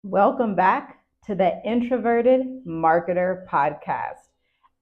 Welcome back to the Introverted Marketer Podcast.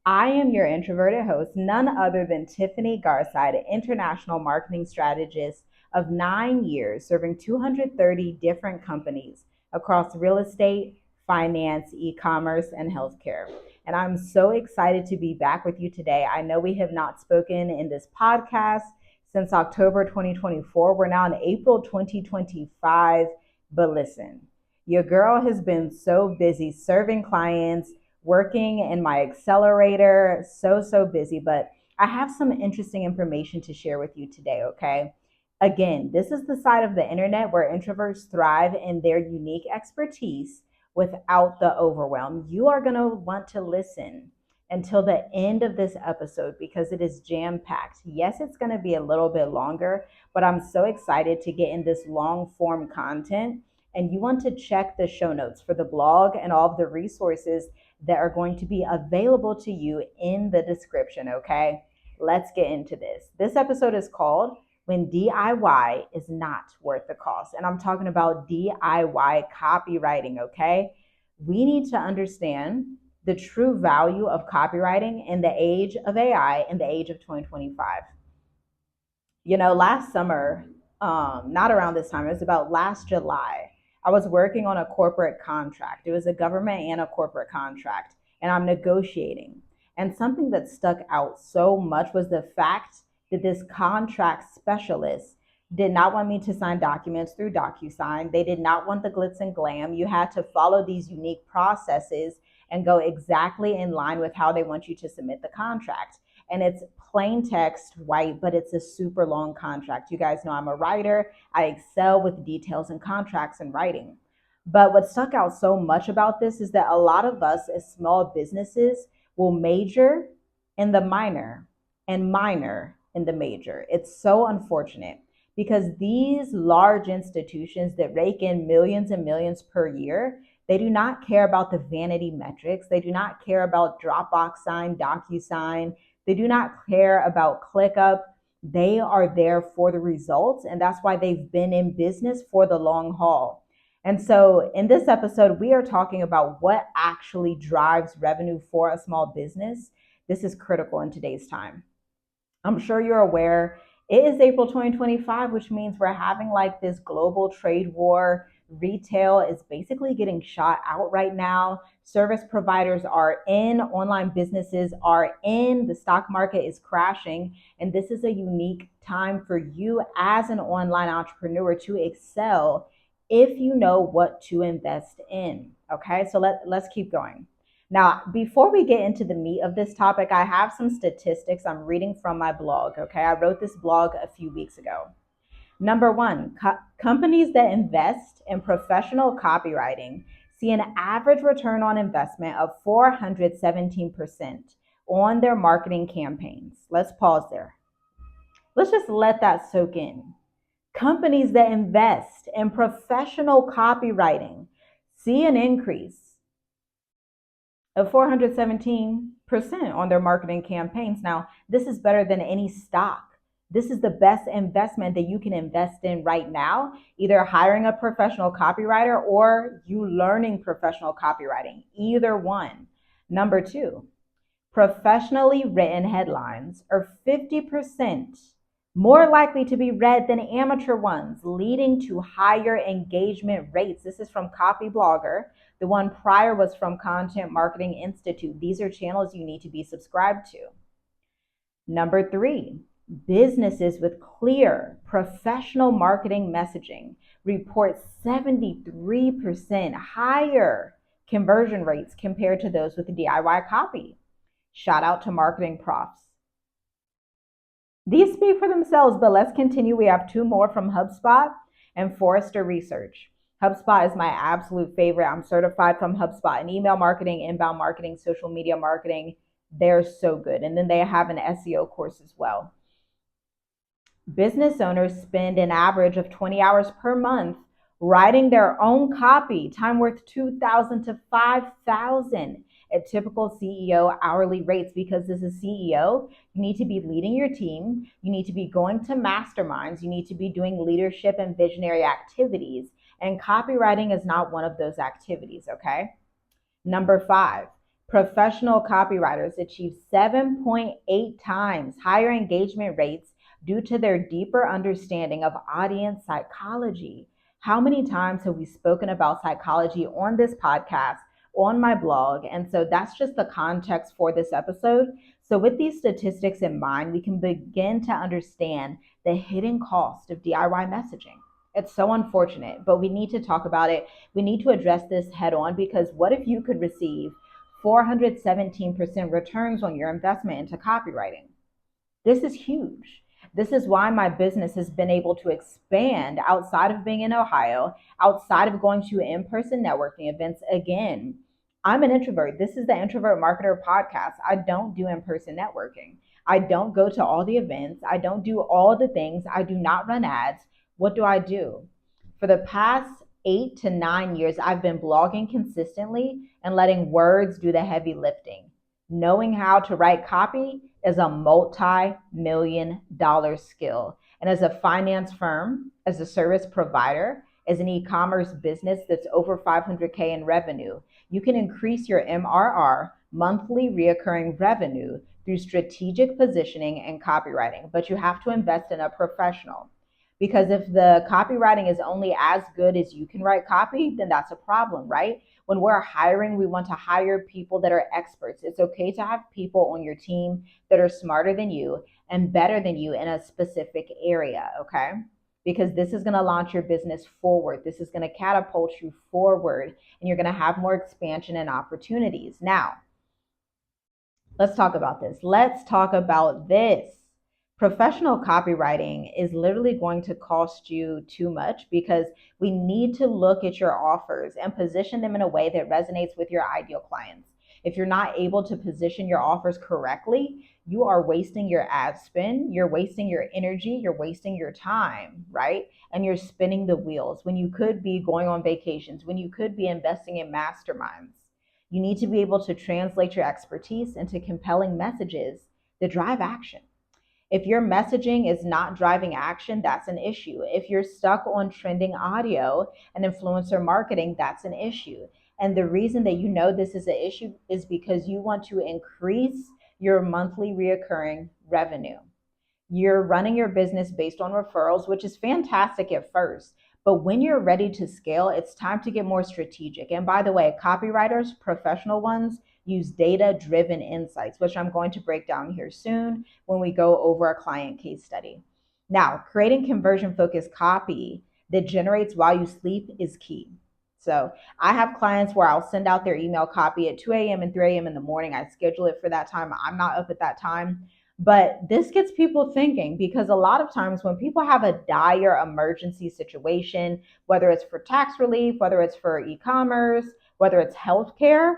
I am your introverted host, none other than Tiffany Garside, an international marketing strategist of 9 years, serving 230 different companies across real estate, finance, e-commerce, and healthcare. And I'm so excited to be back with you today. I know we have not spoken in this podcast since October 2024. We're now in April 2025, but listen. Your girl has been so busy serving clients, working in my Accelerator, so busy, but I have some interesting information to share with you today, okay? Again, this is the side of the internet where introverts thrive in their unique expertise without the overwhelm. You are going to want to listen until the end of this episode because it is jam packed. Yes, it's going to be a little bit longer, but I'm so excited to get in this long form content, and you want to check the show notes for the blog and all of the resources that are going to be available to you in the description, okay? Let's get into this. This episode is called When DIY is Not Worth the Cost. And I'm talking about DIY copywriting, okay? We need to understand the true value of copywriting in the age of AI, in the age of 2025. Last summer, not around this time, it was about last July. I was working on a corporate contract. It was a government and a corporate contract, and I'm negotiating. And something that stuck out so much was the fact that this contract specialist did not want me to sign documents through DocuSign. They did not want the glitz and glam. You had to follow these unique processes and go exactly in line with how they want you to submit the contract. And it's plain text, white, but it's a super long contract. You guys know I'm a writer. I excel with details and contracts and writing. But what stuck out so much about this is that a lot of us as small businesses will major in the minor and minor in the major. It's so unfortunate because these large institutions that rake in millions and millions per year, they do not care about the vanity metrics. They do not care about Dropbox sign, DocuSign. They do not care about ClickUp. They are there for the results, and that's why they've been in business for the long haul. And so in this episode, we are talking about what actually drives revenue for a small business. This is critical in today's time. I'm sure you're aware it is April 2025, which means we're having like this global trade war. Retail is basically getting shot out right now. Service providers are in, online businesses are in, the stock market is crashing. And this is a unique time for you as an online entrepreneur to excel if you know what to invest in. Okay, so let's keep going. Now, before we get into the meat of this topic, I have some statistics I'm reading from my blog. Okay, I wrote this blog a few weeks ago. Number one, companies that invest in professional copywriting see an average return on investment of 417% on their marketing campaigns. Let's pause there. Let's just let that soak in. Companies that invest in professional copywriting see an increase of 417% on their marketing campaigns. Now, this is better than any stock. This is the best investment that you can invest in right now, either hiring a professional copywriter or you learning professional copywriting, either one. Number two, professionally written headlines are 50% more likely to be read than amateur ones, leading to higher engagement rates. This is from Copy Blogger. The one prior was from Content Marketing Institute. These are channels you need to be subscribed to. Number three, businesses with clear professional marketing messaging report 73% higher conversion rates compared to those with the DIY copy. Shout out to marketing profs. These speak for themselves, but let's continue. We have two more from HubSpot and Forrester Research. HubSpot is my absolute favorite. I'm certified from HubSpot in email marketing, inbound marketing, social media marketing. They're so good. And then they have an SEO course as well. Business owners spend an average of 20 hours per month writing their own copy, time worth $2,000 to $5,000 at typical CEO hourly rates. Because as a CEO, you need to be leading your team. You need to be going to masterminds. You need to be doing leadership and visionary activities. And copywriting is not one of those activities, okay? Number 5, professional copywriters achieve 7.8 times higher engagement rates due to their deeper understanding of audience psychology. How many times have we spoken about psychology on this podcast, on my blog? And so that's just the context for this episode. So, with these statistics in mind, we can begin to understand the hidden cost of DIY messaging. It's so unfortunate, but we need to talk about it. We need to address this head on, because what if you could receive 417% returns on your investment into copywriting? This is huge. This is why my business has been able to expand outside of being in Ohio, outside of going to in-person networking events. Again, I'm an introvert. This is the Introvert Marketer Podcast. I don't do in-person networking. I don't go to all the events. I don't do all the things. I do not run ads. What do I do? For the past 8 to 9 years, I've been blogging consistently and letting words do the heavy lifting. Knowing how to write copy is a multi-million-dollar skill. And as a finance firm, as a service provider, as an e-commerce business that's over 500K in revenue, you can increase your MRR, monthly reoccurring revenue, through strategic positioning and copywriting. But you have to invest in a professional. Because if the copywriting is only as good as you can write copy, then that's a problem, right? When we're hiring, we want to hire people that are experts. It's okay to have people on your team that are smarter than you and better than you in a specific area, okay? Because this is going to launch your business forward. This is going to catapult you forward, and you're going to have more expansion and opportunities. Now, let's talk about this. Let's talk about this. Professional copywriting is literally going to cost you too much, because we need to look at your offers and position them in a way that resonates with your ideal clients. If you're not able to position your offers correctly, you are wasting your ad spend, you're wasting your energy, you're wasting your time, right? And you're spinning the wheels when you could be going on vacations, when you could be investing in masterminds. You need to be able to translate your expertise into compelling messages that drive action. If your messaging is not driving action, that's an issue. If you're stuck on trending audio and influencer marketing, that's an issue. And the reason that you know this is an issue is because you want to increase your monthly reoccurring revenue. You're running your business based on referrals, which is fantastic at first. But when you're ready to scale, it's time to get more strategic. And by the way, copywriters, professional ones, use data-driven insights, which I'm going to break down here soon when we go over a client case study. Now, creating conversion-focused copy that generates while you sleep is key. So I have clients where I'll send out their email copy at 2 a.m. and 3 a.m. in the morning. I schedule it for that time. I'm not up at that time. But this gets people thinking, because a lot of times when people have a dire emergency situation, whether it's for tax relief, whether it's for e-commerce, whether it's healthcare,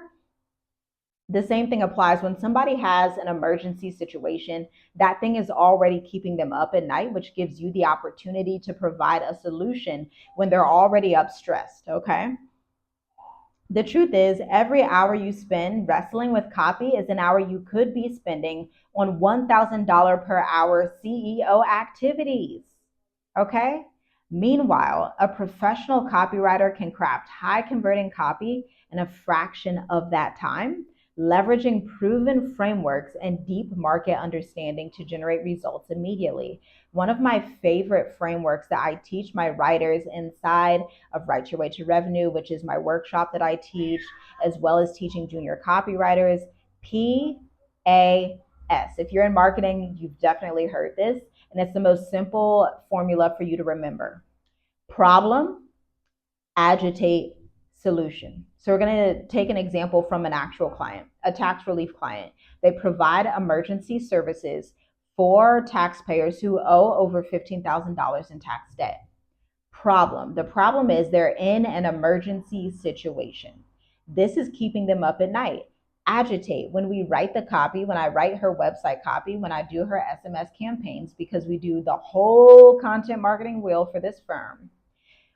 the same thing applies. When somebody has an emergency situation, that thing is already keeping them up at night, which gives you the opportunity to provide a solution when they're already up stressed, okay? The truth is, every hour you spend wrestling with copy is an hour you could be spending on $1,000 per hour CEO activities, okay? Meanwhile, a professional copywriter can craft high converting copy in a fraction of that time, leveraging proven frameworks and deep market understanding to generate results immediately. One of my favorite frameworks that I teach my writers inside of Write Your Way to Revenue, which is my workshop that I teach, as well as teaching junior copywriters, PAS. If you're in marketing, you've definitely heard this, and it's the most simple formula for you to remember. Problem, agitate, solution. So we're going to take an example from an actual client, a tax relief client. They provide emergency services for taxpayers who owe over $15,000 in tax debt. Problem. The problem is they're in an emergency situation. This is keeping them up at night. Agitate. When we write the copy, when I write her website copy, when I do her SMS campaigns, because we do the whole content marketing wheel for this firm,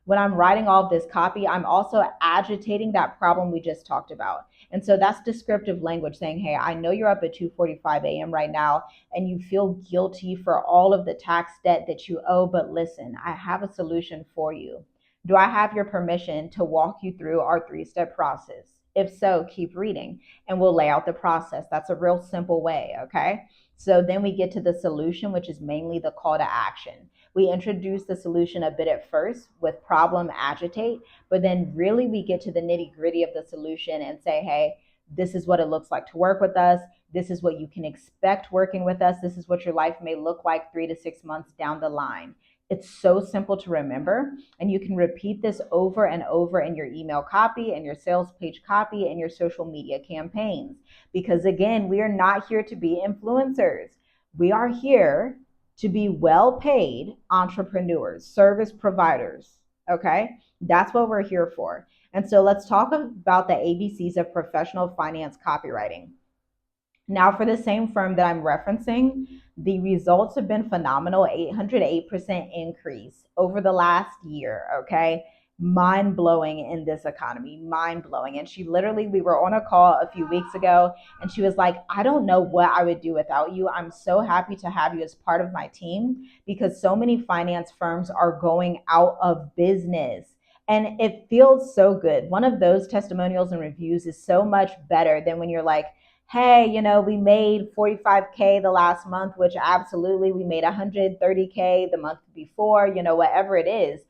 when I'm writing all of this copy, I'm also agitating that problem we just talked about. And so that's descriptive language saying, hey, I know you're up at 2:45 a.m. right now and you feel guilty for all of the tax debt that you owe, but listen, I have a solution for you. Do I have your permission to walk you through our 3-step process? If so, keep reading and we'll lay out the process. That's a real simple way, okay? So then we get to the solution, which is mainly the call to action. We introduce the solution a bit at first with problem agitate, but then really we get to the nitty gritty of the solution and say, hey, this is what it looks like to work with us. This is what you can expect working with us. This is what your life may look like 3 to 6 months down the line. It's so simple to remember, and you can repeat this over and over in your email copy and your sales page copy and your social media campaigns. Because again, we are not here to be influencers. We are here to be well-paid entrepreneurs, service providers, okay? That's what we're here for. And so let's talk about the ABCs of professional finance copywriting. Now, for the same firm that I'm referencing, the results have been phenomenal, 808% increase over the last year, okay? Mind blowing in this economy, mind blowing. And we were on a call a few weeks ago, and she was like, I don't know what I would do without you. I'm so happy to have you as part of my team because so many finance firms are going out of business. And it feels so good. One of those testimonials and reviews is so much better than when you're like, hey, we made 45K the last month, which absolutely we made 130K the month before, whatever it is.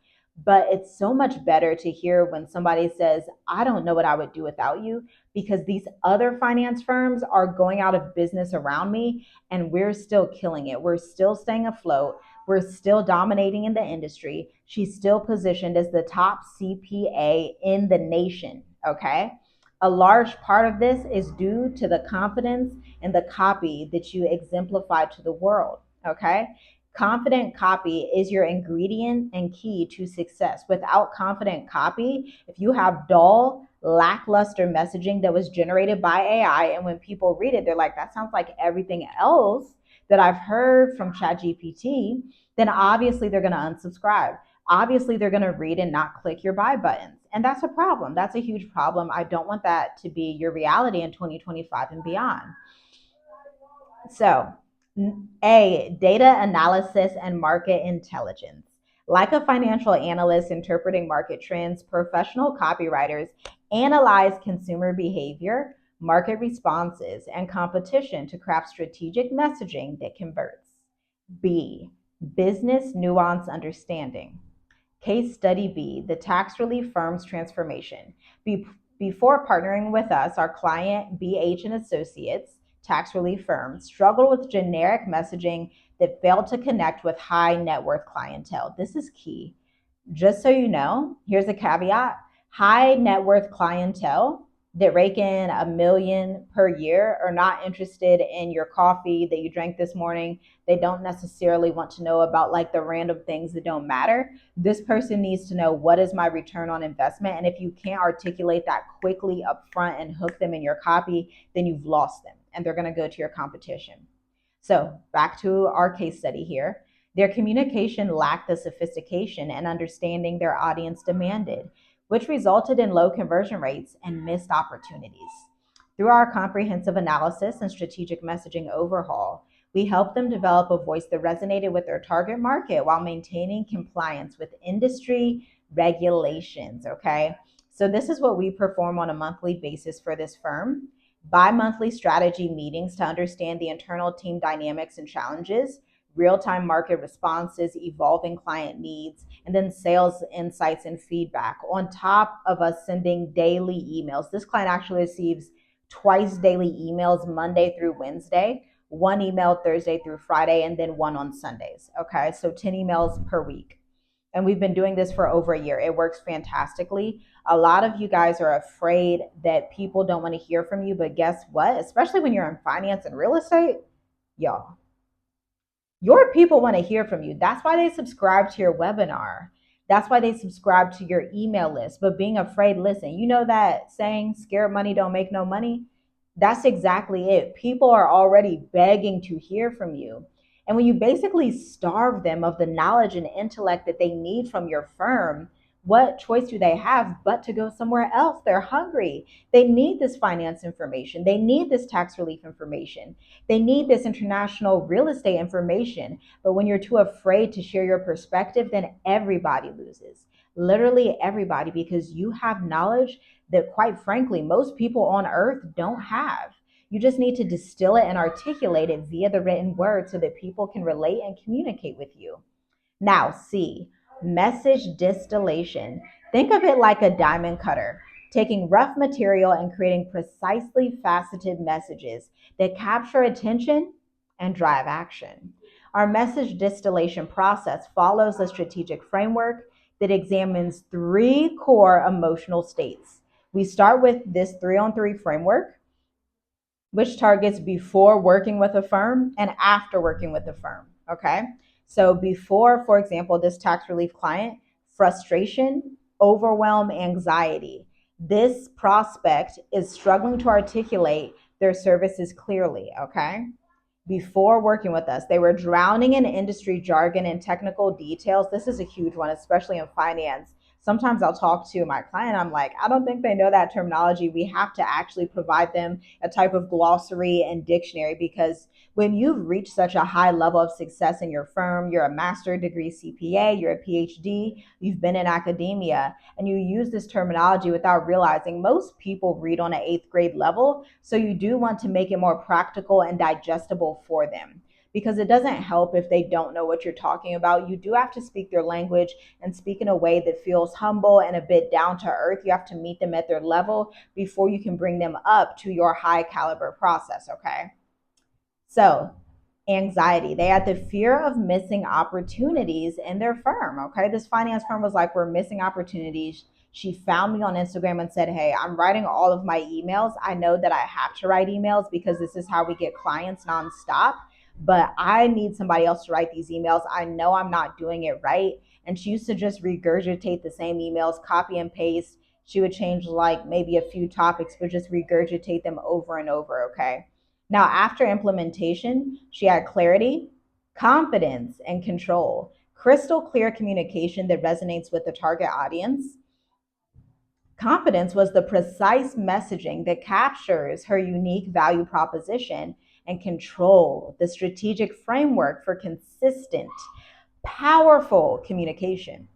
But it's so much better to hear when somebody says, I don't know what I would do without you, because these other finance firms are going out of business around me and we're still killing it. We're still staying afloat. We're still dominating in the industry. She's still positioned as the top CPA in the nation, okay? A large part of this is due to the confidence and the copy that you exemplify to the world, okay? Confident copy is your ingredient and key to success. Without confident copy, if you have dull, lackluster messaging that was generated by AI, and when people read it, they're like, that sounds like everything else that I've heard from ChatGPT, then obviously they're going to unsubscribe. Obviously, they're going to read and not click your buy buttons. And that's a problem. That's a huge problem. I don't want that to be your reality in 2025 and beyond. So, A, data analysis and market intelligence. Like a financial analyst interpreting market trends, professional copywriters analyze consumer behavior, market responses, and competition to craft strategic messaging that converts. B, business nuance understanding. Case study B, the tax relief firm's transformation. Before partnering with us, our client, BH and Associates, tax relief firm, struggled with generic messaging that failed to connect with high net worth clientele. This is key. Just so you know, here's a caveat. High net worth clientele that rake in $1 million per year are not interested in your coffee that you drank this morning. They don't necessarily want to know about like the random things that don't matter. This person needs to know, what is my return on investment? And if you can't articulate that quickly up front and hook them in your copy, then you've lost them and they're going to go to your competition. So back to our case study here. Their communication lacked the sophistication and understanding their audience demanded, which resulted in low conversion rates and missed opportunities. Through our comprehensive analysis and strategic messaging overhaul, we helped them develop a voice that resonated with their target market while maintaining compliance with industry regulations, okay? So this is what we perform on a monthly basis for this firm. Bi-monthly strategy meetings to understand the internal team dynamics and challenges, real-time market responses, evolving client needs, and then sales insights and feedback, on top of us sending daily emails. This client actually receives twice daily emails, Monday through Wednesday, one email Thursday through Friday, and then one on Sundays. Okay, so 10 emails per week. And we've been doing this for over a year. It works fantastically. A lot of you guys are afraid that people don't want to hear from you, but guess what? Especially when you're in finance and real estate, y'all, your people want to hear from you. That's why they subscribe to your webinar. That's why they subscribe to your email list. But being afraid, listen, you know that saying, scared money don't make no money? That's exactly it. People are already begging to hear from you. And when you basically starve them of the knowledge and intellect that they need from your firm, what choice do they have but to go somewhere else? They're hungry. They need this finance information. They need this tax relief information. They need this international real estate information. But when you're too afraid to share your perspective, then everybody loses. literally everybody, because you have knowledge that, quite frankly, most people on earth don't have. You just need to distill it and articulate it via the written word so that people can relate and communicate with you. Now, C, message distillation. Think of it like a diamond cutter, taking rough material and creating precisely faceted messages that capture attention and drive action. Our message distillation process follows a strategic framework that examines three core emotional states. We start with this 3-on-3 framework, which targets before working with a firm and after working with a firm. Okay. So, before, for example, this tax relief client, frustration, overwhelm, anxiety. This prospect is struggling to articulate their services clearly. Okay. Before working with us, they were drowning in industry jargon and technical details. This is a huge one, especially in finance. Sometimes I'll talk to my client, I'm like, I don't think they know that terminology. We have to actually provide them a type of glossary and dictionary, because when you've reached such a high level of success in your firm, you're a master's degree CPA, you're a PhD, you've been in academia, and you use this terminology without realizing most people read on an 8th grade level. So you do want to make it more practical and digestible for them, because it doesn't help if they don't know what you're talking about. You do have to speak their language and speak in a way that feels humble and a bit down to earth. You have to meet them at their level before you can bring them up to your high caliber process. Okay. So, anxiety. They had the fear of missing opportunities in their firm. Okay. This finance firm was like, we're missing opportunities. She found me on Instagram and said, hey, I'm writing all of my emails. I know that I have to write emails because this is how we get clients nonstop, but I need somebody else to write these emails. I know I'm not doing it right. And she used to just regurgitate the same emails, copy and paste. She would change like maybe a few topics, but just regurgitate them over and over. Okay. Now, after implementation, she had clarity, confidence, and control. Crystal clear communication that resonates with the target audience. Confidence was the precise messaging that captures her unique value proposition, and control, the strategic framework for consistent, powerful communication.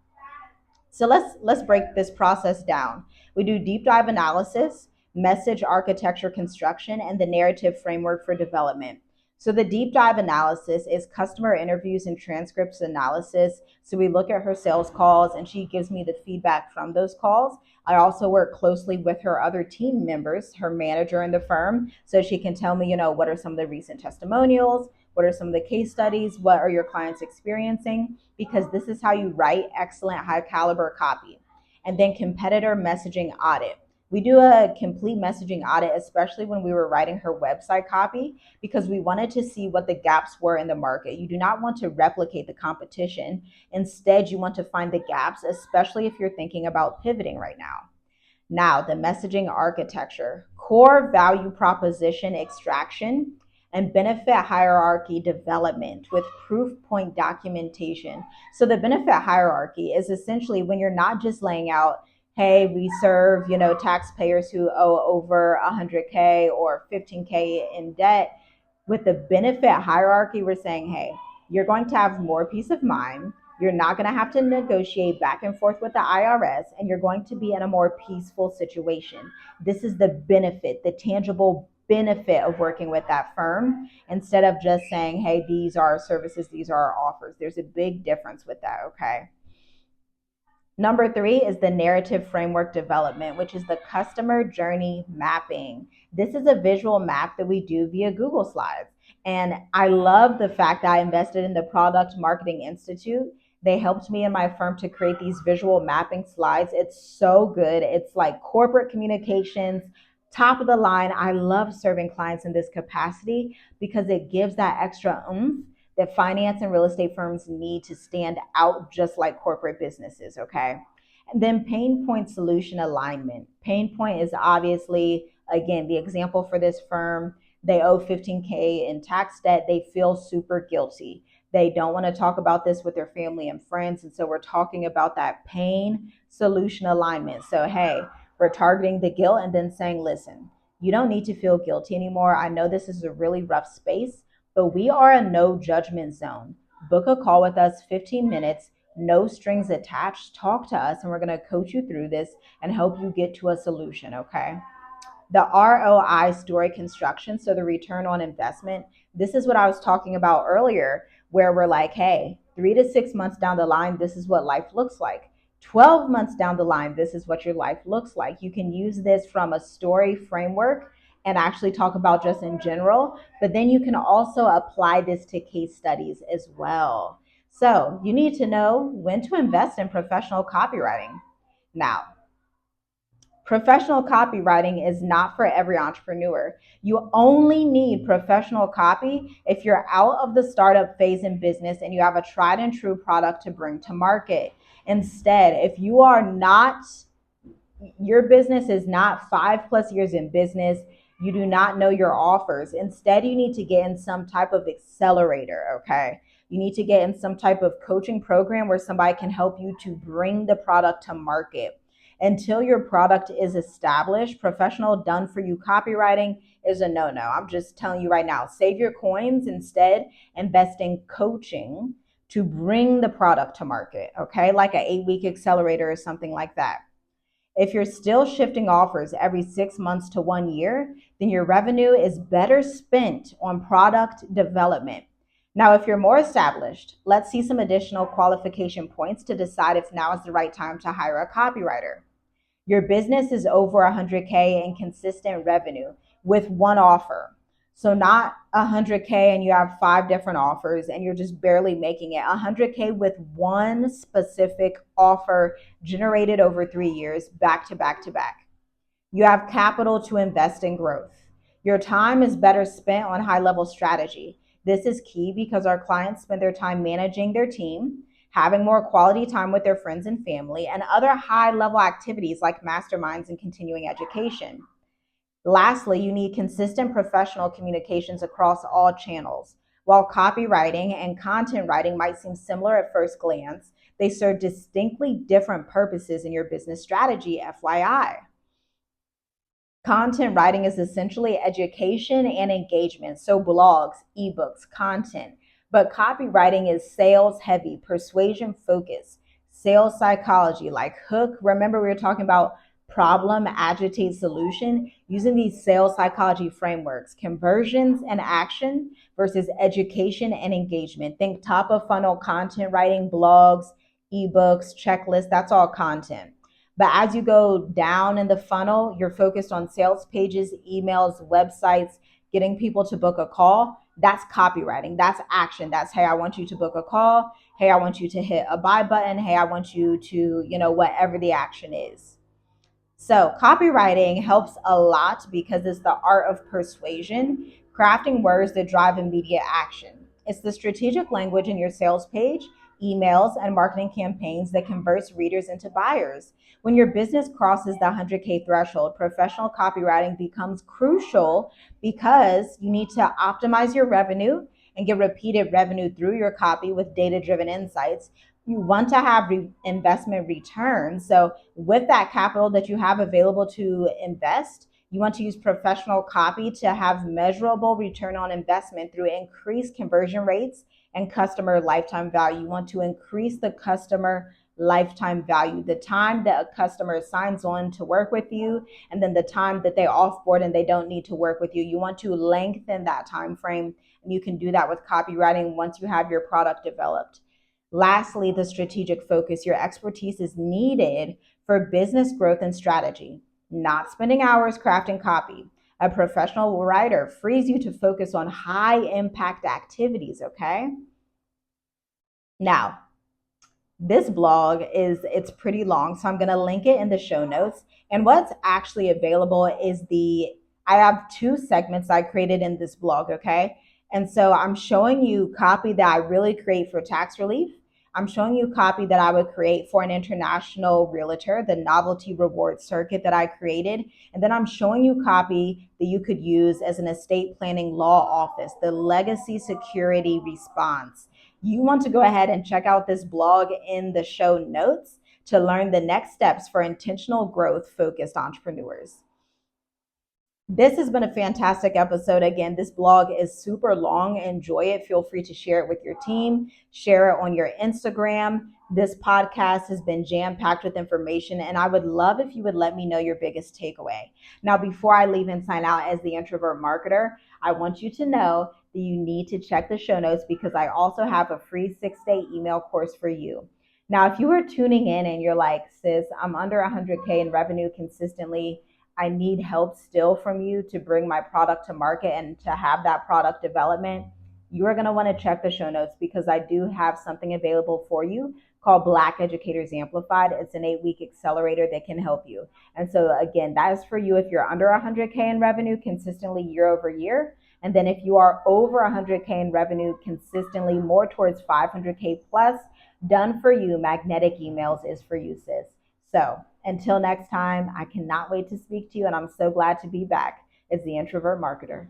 So let's break this process down. We do deep dive analysis, message architecture construction, and the narrative framework for development. So the deep dive analysis is customer interviews and transcripts analysis. So we look at her sales calls and she gives me the feedback from those calls. I also work closely with her other team members, her manager in the firm, so she can tell me, what are some of the recent testimonials, what are some of the case studies, what are your clients experiencing, because this is how you write excellent high caliber copy. And then competitor messaging audit. We do a complete messaging audit, especially when we were writing her website copy, because we wanted to see what the gaps were in the market. You do not want to replicate the competition. Instead, you want to find the gaps, especially if you're thinking about pivoting right now. Now, the messaging architecture, core value proposition extraction, and benefit hierarchy development with proof point documentation. So the benefit hierarchy is essentially when you're not just laying out, hey, we serve, taxpayers who owe over 100K or 15K in debt. With the benefit hierarchy, we're saying, hey, you're going to have more peace of mind. You're not going to have to negotiate back and forth with the IRS, and you're going to be in a more peaceful situation. This is the benefit, the tangible benefit of working with that firm, instead of just saying, hey, these are our services, these are our offers. There's a big difference with that, okay? Number 3 is the narrative framework development, which is the customer journey mapping. This is a visual map that we do via Google Slides. And I love the fact that I invested in the Product Marketing Institute. They helped me and my firm to create these visual mapping slides. It's so good. It's like corporate communications, top of the line. I love serving clients in this capacity because it gives that extra oomph that finance and real estate firms need to stand out just like corporate businesses, okay? And then pain point solution alignment. Pain point is obviously, again, the example for this firm. They owe 15K in tax debt. They feel super guilty. They don't want to talk about this with their family and friends. And so we're talking about that pain solution alignment. So, hey, we're targeting the guilt and then saying, listen, you don't need to feel guilty anymore. I know this is a really rough space, but we are a no judgment zone. Book a call with us, 15 minutes. no strings attached. Talk to us and we're going to coach you through this and help you get to a solution, okay? The ROI story construction, so the return on investment, this is what I was talking about earlier, where we're like, hey, 3 to 6 months down the line, this is what life looks like. 12 months down the line, this is what your life looks like. You can use this from a story framework and actually talk about just in general, but then you can also apply this to case studies as well. So you need to know when to invest in professional copywriting. Now, professional copywriting is not for every entrepreneur. You only need professional copy if you're out of the startup phase in business and you have a tried and true product to bring to market. Instead, if you are not, your business is not 5+ years in business, you do not know your offers. Instead, you need to get in some type of accelerator, okay? You need to get in some type of coaching program where somebody can help you to bring the product to market. Until your product is established, professional done for you copywriting is a no-no. I'm just telling you right now, save your coins. Instead, invest in coaching to bring the product to market, okay? Like an 8-week accelerator or something like that. If you're still shifting offers every 6 months to 1 year, then your revenue is better spent on product development. Now, if you're more established, let's see some additional qualification points to decide if now is the right time to hire a copywriter. Your business is over 100K in consistent revenue with one offer. So not 100K and you have 5 different offers and you're just barely making it. 100K with one specific offer generated over 3 years, back to back to back. You have capital to invest in growth. Your time is better spent on high-level strategy. This is key because our clients spend their time managing their team, having more quality time with their friends and family, and other high-level activities like masterminds and continuing education. Lastly, you need consistent professional communications across all channels. While copywriting and content writing might seem similar at first glance, they serve distinctly different purposes in your business strategy, FYI. Content writing is essentially education and engagement, so blogs, ebooks, content. But copywriting is sales heavy, persuasion focused, sales psychology, like hook. Remember, we were talking about problem, agitate, solution, using these sales psychology frameworks, conversions and action versus education and engagement. Think top of funnel content writing, blogs, ebooks, checklists, that's all content. But as you go down in the funnel, you're focused on sales pages, emails, websites, getting people to book a call. That's copywriting. That's action. That's, hey, I want you to book a call. Hey, I want you to hit a buy button. Hey, I want you to, whatever the action is. So copywriting helps a lot because it's the art of persuasion, crafting words that drive immediate action. It's the strategic language in your sales page, emails, and marketing campaigns that converts readers into buyers. When your business crosses the 100K threshold, professional copywriting becomes crucial because you need to optimize your revenue and get repeated revenue through your copy with data-driven insights. You want to have investment returns. So with that capital that you have available to invest, you want to use professional copy to have measurable return on investment through increased conversion rates and customer lifetime value. You want to increase the customer lifetime value, the time that a customer signs on to work with you, and then the time that they offboard and they don't need to work with you. You want to lengthen that time frame, and you can do that with copywriting once you have your product developed. Lastly, the strategic focus. Your expertise is needed for business growth and strategy, not spending hours crafting copy. A professional writer frees you to focus on high impact activities, okay? Now, this blog it's pretty long, so I'm going to link it in the show notes. And what's actually available is I have 2 segments I created in this blog, okay? And so I'm showing you copy that I really create for tax relief. I'm showing you copy that I would create for an international realtor, the novelty reward circuit that I created. And then I'm showing you copy that you could use as an estate planning law office, the legacy security response. You want to go ahead and check out this blog in the show notes to learn the next steps for intentional growth focused entrepreneurs. This has been a fantastic episode. Again, this blog is super long. Enjoy it. Feel free to share it with your team, share it on your Instagram, This podcast has been jam-packed with information, and I would love if you would let me know your biggest takeaway. Now, before I leave and sign out as the introvert marketer, I want you to know that you need to check the show notes because I also have a free 6-day email course for you. Now, if you are tuning in and you're like, sis, I'm under 100K in revenue consistently, I need help still from you to bring my product to market and to have that product development, you are going to want to check the show notes because I do have something available for you called Black Educators Amplified. It's an 8-week accelerator that can help you. And so again, that is for you if you're under 100K in revenue consistently year over year. And then if you are over 100K in revenue consistently, more towards 500K plus, done for you, magnetic emails is for you, sis. So until next time, I cannot wait to speak to you, and I'm so glad to be back as the introvert marketer.